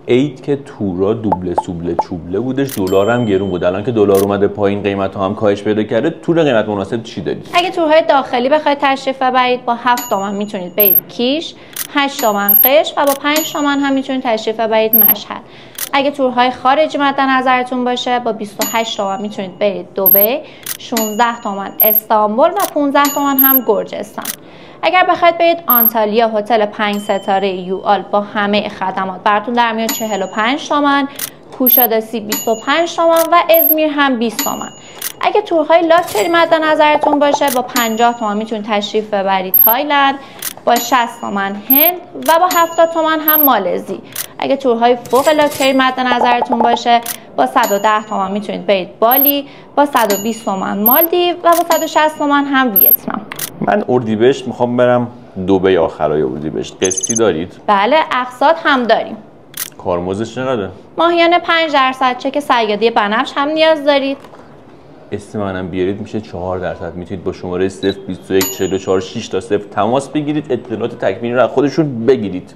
عید که تورا دوبله سوبله چوبله بودش، دلار هم گرون بود. الان که دلار اومده پایین قیمت ها هم کاهش پیدا کرده، تور قیمت مناسب چی دارید؟ اگه تورهای داخلی بخواید تشریف ببرید با 7 تومن میتونید برید کیش، 8 تومن قشم و با 5 تومن هم میتونید تشریف ببرید مشهد. اگه تورهای خارجی مد نظرتون باشه با 28 تومن میتونید برید دبی، 16 تومن استانبول و 15 تومن هم گرجستان. اگر بخواید برید آنتالیا، هتل 5 ستاره یوآل با همه خدمات براتون در میاد 45 تومن، کوشاداسی 25 تومن و ازمیر هم 20 تومن. اگه تورهای لاکچری مد نظرتون باشه با 50 تومن میتونید تشریف ببرید تایلند، با 60 تومن هند و با 70 تومن هم مالزی. اگه تورهای فوق لاکچری مد نظرتون باشه با 110 تومن میتونید برید بالی، با 120 تومن مالدیو و با 160 تومن هم ویتنام. من اردیبهشت میخوام برم دبی آخرای اردیبهشت. قسطی دارید؟ بله، اقساط هم داریم. کارمزدش چقدره؟ ماهیانه 5% چک صیادی بنفش هم نیاز دارید. اسم منم بیارید میشه 4%. میتونید با شماره 021 44 6 تا 0 تماس بگیرید، اطلاعات تکمیلی رو از خودشون بگیرید.